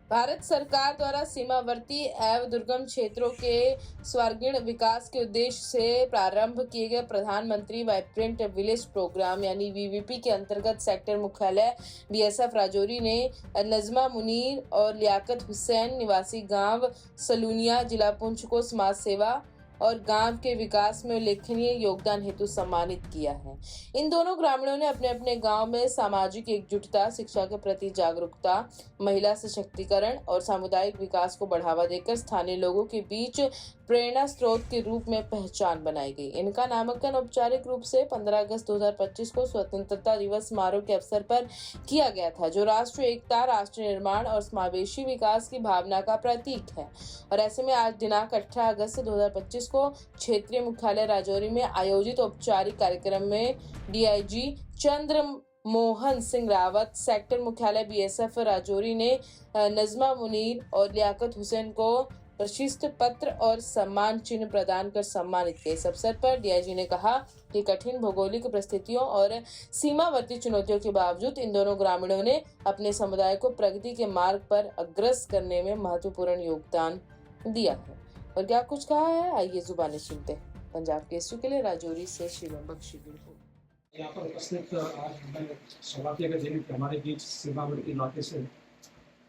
भारत सरकार द्वारा सीमावर्ती एवं दुर्गम क्षेत्रों के सर्वांगीण विकास के उद्देश्य से प्रारंभ किए गए प्रधानमंत्री वाइब्रेंट विलेज प्रोग्राम यानी वीवीपी के अंतर्गत सेक्टर मुख्यालय बीएसएफ राजौरी ने नजमा मुनीर और लियाकत हुसैन निवासी गांव सलूनिया जिला पुंछ को समाज सेवा और गांव के विकास में उल्लेखनीय योगदान हेतु सम्मानित किया है। इन दोनों ग्रामीणों ने अपने अपने गांव में सामाजिक एकजुटता, शिक्षा के प्रति जागरूकता, महिला सशक्तिकरण और सामुदायिक विकास को बढ़ावा देकर स्थानीय लोगों के बीच प्रेरणा स्रोत के रूप में पहचान बनाई गई। इनका नामांकन औपचारिक रूप से 15 अगस्त 2025 को स्वतंत्रता दिवस समारोह के अवसर पर किया गया था, जो राष्ट्रीय एकता, राष्ट्र निर्माण और समावेशी विकास की भावना का प्रतीक है। और ऐसे में आज दिनांक 18 अगस्त 2025 को क्षेत्रीय मुख्यालय राजौरी में आयोजित औपचारिक कार्यक्रम में डीआईजी चंद्र मोहन सिंह रावत, सेक्टर मुख्यालय बीएसएफ राजौरी ने नजमा मुनीर और लियाकत हुसैन को प्रशस्ति पत्र और सम्मान चिन्ह प्रदान कर सम्मानित किया। इस अवसर पर डीआईजी ने कहा कि कठिन भौगोलिक परिस्थितियों और सीमावर्ती चुनौतियों के बावजूद इन दोनों ग्रामीणों ने अपने समुदाय को प्रगति के मार्ग पर अग्रसर करने में महत्वपूर्ण योगदान दिया है। और क्या कुछ कहा है, आइए जुबानी सुनते हैं। पंजाब केसरी के लिए राजौरी से शिवम बख्शी की रिपोर्ट। यहाँ पर उपस्थित आज हमें सौभाग्य का दिन हमारे बीच सीमावर्ती इलाके से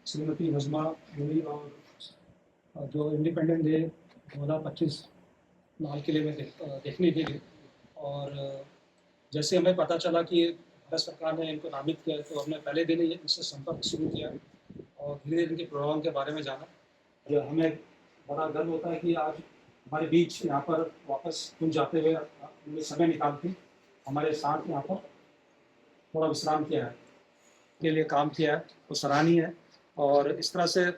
श्रीमती नजमा मुनीर और जो इंडिपेंडेंस डे 2025 लाल किले में देखने के लिए, और जैसे हमें पता चला कि भारत सरकार ने इनको नामित किया तो हमने पहले दिन ही इनसे संपर्क शुरू किया और धीरे धीरे इनके प्रोग्राम के बारे में जाना। जो हमें बड़ा गर्व होता है कि आज हमारे बीच यहाँ पर वापस पुंछ जाते हुए उन्हें समय निकाल के हमारे साथ यहाँ पर थोड़ा विश्राम किया है, के लिए काम किया है, वो सराहनीय है। और इस तरह से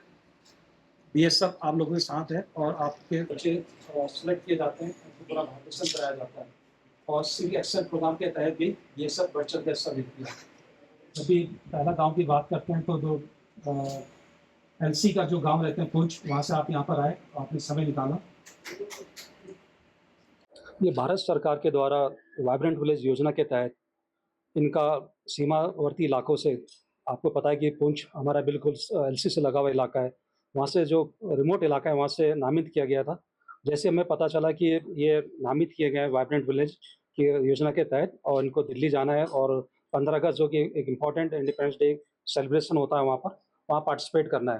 बीएसएफ आप लोगों के साथ है और आपके बच्चे सेलेक्ट किए जाते हैं, उनको पूरा मार्गदर्शन कराया जाता है और सिविल एक्शन प्रोग्राम के तहत भी बीएसएफ बढ़ चढ़ के हिस्सा लेती है। अभी पहला गांव की बात करते हैं तो जो एलसी का जो गांव रहते हैं पुंछ, वहाँ से आप यहाँ पर आए, आपने समय निकाला। ये भारत सरकार के द्वारा वाइब्रेंट विलेज योजना के तहत इनका सीमावर्ती इलाकों से, आपको पता है कि पुंछ हमारा बिल्कुल एलसी से लगा हुआ इलाका है, वहाँ से जो रिमोट इलाका है वहाँ से नामित किया गया था। जैसे हमें पता चला कि ये नामित किए गए वाइब्रेंट विलेज की योजना के तहत और इनको दिल्ली जाना है और 15 अगस्त जो कि एक इम्पॉर्टेंट इंडिपेंडेंस डे सेलिब्रेशन होता है वहाँ पार्टिसिपेट करना है।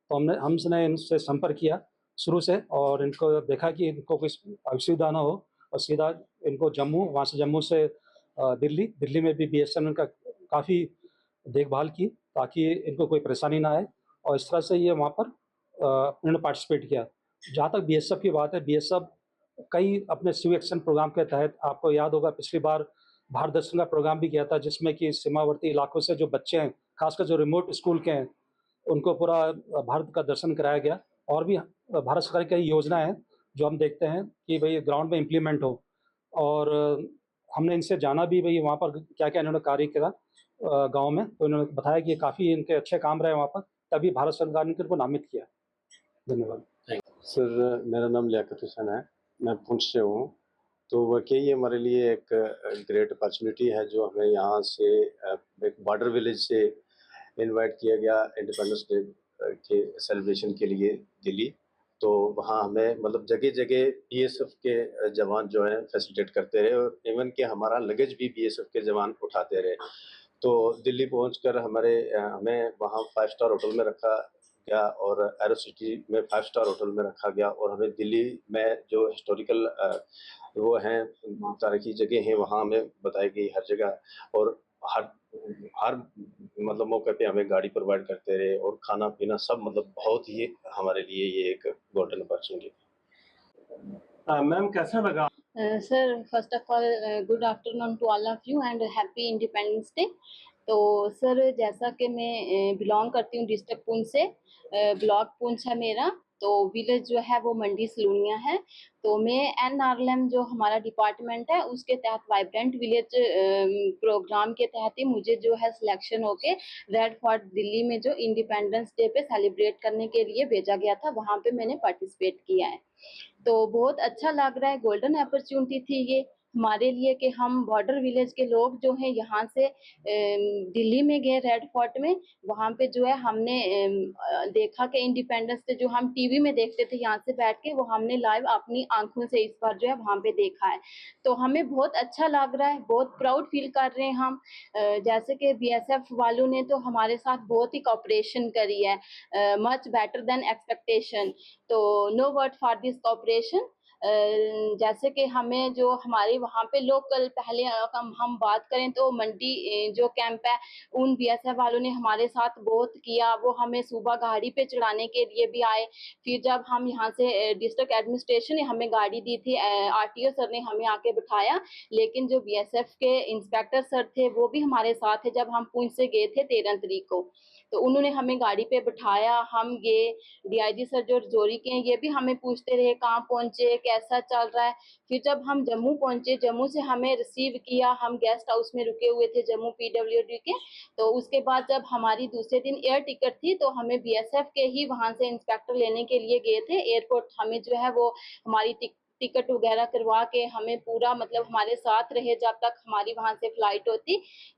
तो हमने इनसे संपर्क किया शुरू से और इनको देखा कि इनको कोई असुविधा ना हो और सीधा इनको जम्मू, वहाँ से जम्मू से दिल्ली में भी बीएसएनएल का काफ़ी देखभाल की ताकि इनको कोई परेशानी ना आए और इस तरह से ये वहाँ पर इन्होंने पार्टिसिपेट किया। जहाँ तक बीएसएफ की बात है, बीएसएफ कई अपने सिविल एक्शन प्रोग्राम के तहत, आपको याद होगा पिछली बार भारत दर्शन का प्रोग्राम भी किया था जिसमें कि सीमावर्ती इलाकों से जो बच्चे हैं, खासकर जो रिमोट स्कूल के हैं, उनको पूरा भारत का दर्शन कराया गया। और भी भारत सरकार की कई योजना है जो हम देखते हैं कि भाई ग्राउंड में इम्प्लीमेंट हो। और हमने इनसे जाना भी भाई वहाँ पर क्या क्या इन्होंने कार्य किया गांव में, तो इन्होंने बताया कि काफ़ी इनके अच्छे काम रहे वहाँ पर, तभी भारत सरकार ने इनको नामित किया। धन्यवाद। सर, मेरा नाम लियाकत हुसैन है, मैं पुंछ से हूँ। तो वाकई ये हमारे लिए एक ग्रेट अपॉर्चुनिटी है जो हमें यहाँ से एक बॉर्डर विलेज से इनवाइट किया गया इंडिपेंडेंस डे के सेलिब्रेशन के लिए दिल्ली। तो वहाँ हमें मतलब जगह जगह बीएसएफ के जवान जो हैं फैसिलिटेट करते रहे और इवन कि हमारा लगेज भी बीएसएफ के जवान उठाते रहे। तो दिल्ली पहुंचकर हमें वहाँ 5 स्टार होटल में रखा गया और एरो सिटी में 5 स्टार होटल में रखा गया और हमें दिल्ली में जो हिस्टोरिकल वो हैं तारीखी जगह हैं वहाँ हमें बताई गई हर जगह, और हर मतलब मौके पे हमें गाड़ी प्रोवाइड करते रहे और खाना पीना सब, मतलब बहुत ही हमारे लिए ये एक गोल्डन अपॉर्चुनिटी थी। मैम कैसा लगा? Sir, first of all, good afternoon to all of you and happy Independence Day. तो सर, जैसा कि मैं बिलोंग करती हूँ डिस्ट्रिक्ट पुंछ से, ब्लॉक पुंछ है मेरा, तो विलेज जो है वो मंडी सलूनिया है। तो मैं एनआरएलएम जो हमारा डिपार्टमेंट है उसके तहत वाइब्रेंट विलेज प्रोग्राम के तहत ही मुझे जो है सिलेक्शन होके रेड फोर्ट दिल्ली में जो इंडिपेंडेंस डे पे सेलिब्रेट करने के लिए भेजा गया था, वहाँ पे मैंने पार्टिसिपेट किया है। तो बहुत अच्छा लग रहा है, गोल्डन अपॉर्चुनिटी थी ये हमारे लिए कि हम बॉर्डर विलेज के लोग जो हैं यहाँ से दिल्ली में गए रेड फोर्ट में, वहाँ पे जो है हमने देखा कि इंडिपेंडेंस डे जो हम टीवी में देखते थे यहाँ से बैठ के, वो हमने लाइव अपनी आंखों से इस बार जो है वहाँ पे देखा है। तो हमें बहुत अच्छा लग रहा है, बहुत प्राउड फील कर रहे हैं हम। जैसे कि बीएसएफ वालों ने तो हमारे साथ बहुत ही कोऑपरेशन करी है, मच बेटर देन एक्सपेक्टेशन। तो no word for this cooperation. जैसे कि हमें जो हमारे वहाँ पे लोकल पहले हम बात करें तो मंडी जो कैंप है, उन बीएसएफ वालों ने हमारे साथ बहुत किया। वो हमें सुबह गाड़ी पे चढ़ाने के लिए भी आए। फिर जब हम यहाँ से डिस्ट्रिक्ट एडमिनिस्ट्रेशन ने हमें गाड़ी दी थी, आरटीओ सर ने हमें आके बिठाया, लेकिन जो बीएसएफ के इंस्पेक्टर सर थे वो भी हमारे साथ थे जब हम पुंछ से गए थे 13 तारीख को। तो उन्होंने हमें गाड़ी पे बिठाया, हम गए। डीआईजी सर जो रजौरी के हैं, ये भी हमें पूछते रहे कहाँ पहुंचे, कैसा चल रहा है। फिर जब हम जम्मू पहुंचे, जम्मू से हमें रिसीव किया, हम गेस्ट हाउस में रुके हुए थे जम्मू पीडब्ल्यूडी के। तो उसके बाद जब हमारी दूसरे दिन एयर टिकट थी, तो हमें बीएसएफ के ही वहां से इंस्पेक्टर लेने के लिए गए थे एयरपोर्ट। हमें जो है वो हमारी टिकट वगैरह करवा के हमें पूरा मतलब हमारे साथ रहे जब तक हमारी वहां से फ्लाइट होती।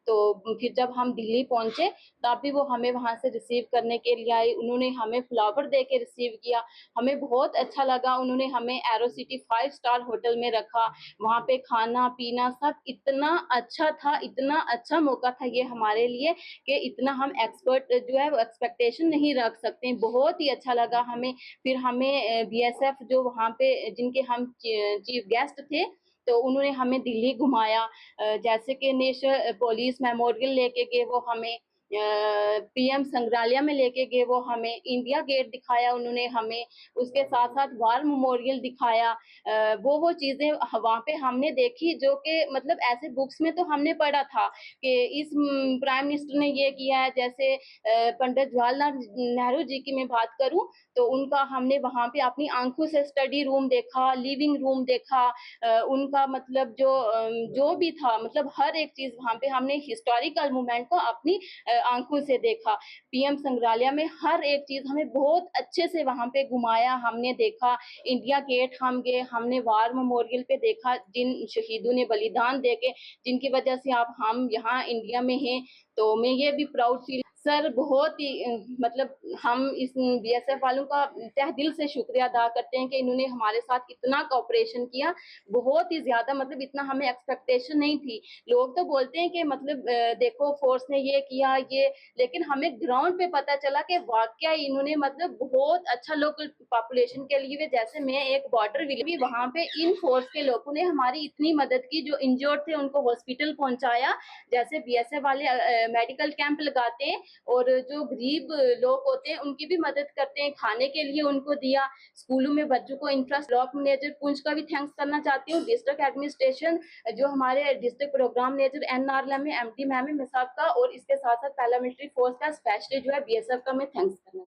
तो फिर जब हम दिल्ली पहुंचे, तब भी वो हमें वहां से रिसीव करने के लिए आई। उन्होंने हमें फ्लावर दे के रिसीव किया, हमें बहुत अच्छा लगा। उन्होंने हमें एरो सिटी 5 स्टार होटल में रखा, वहां पे खाना पीना सब इतना अच्छा था, इतना अच्छा मौका था ये हमारे लिए कि इतना हम एक्सपर्ट जो है वो एक्सपेक्टेशन नहीं रख सकते। बहुत ही अच्छा लगा हमें। फिर हमें बीएसएफ जो वहाँ पे जिनके हम चीफ गेस्ट थे, तो उन्होंने हमें दिल्ली घुमाया। जैसे कि नेशनल पुलिस मेमोरियल लेके गए वो हमें, पीएम संग्रहालय में लेके गए वो हमें, इंडिया गेट दिखाया उन्होंने हमें, उसके साथ साथ वार मेमोरियल दिखाया। वो चीजें वहाँ पे हमने देखी जो कि मतलब ऐसे बुक्स में तो हमने पढ़ा था कि इस प्राइम मिनिस्टर ने ये किया है। जैसे पंडित जवाहरलाल नेहरू जी की मैं बात करूं, तो उनका हमने वहाँ पे अपनी आंखों से स्टडी रूम देखा, लिविंग रूम देखा। उनका मतलब जो भी था, मतलब हर एक चीज वहाँ पे हमने हिस्टोरिकल मूवमेंट को अपनी आंखों से देखा। पीएम संग्रहालय में हर एक चीज हमें बहुत अच्छे से वहाँ पे घुमाया, हमने देखा। इंडिया गेट हम गए, हमने वार मेमोरियल पे देखा, जिन शहीदों ने बलिदान देके जिनकी वजह से आप हम यहाँ इंडिया में हैं। तो मैं ये भी प्राउड फील सर, बहुत ही मतलब हम इस बीएसएफ वालों का तहे दिल से शुक्रिया अदा करते हैं कि इन्होंने हमारे साथ इतना कोऑपरेशन किया, बहुत ही ज्यादा। मतलब इतना हमें एक्सपेक्टेशन नहीं थी। लोग तो बोलते हैं कि मतलब देखो फोर्स ने ये किया ये, लेकिन हमें ग्राउंड पे पता चला कि वाकया इन्होंने मतलब बहुत अच्छा लोकल पॉपुलेशन के लिए। जैसे मैं एक बॉर्डर विलेज भी, वहाँ पे इन फोर्स के लोगों ने हमारी इतनी मदद की, जो इंजर्ड थे उनको हॉस्पिटल पहुंचाया। जैसे बीएसएफ वाले मेडिकल कैंप लगाते हैं, और जो गरीब लोग होते हैं उनकी भी मदद करते हैं, खाने के लिए उनको दिया। स्कूलों में बच्चों को इंटरेस्ट। ब्लॉक मैनेजर पुंछ का भी थैंक्स करना चाहती हूँ, डिस्ट्रिक्ट एडमिनिस्ट्रेशन जो हमारे डिस्ट्रिक्ट प्रोग्राम मैनेजर एनआरएल में एमटी मैम है साहब का, और इसके साथ साथ पैरामिलिट्री फोर्स का स्पेशली जो है बीएसएफ का मैं थैंक्स करना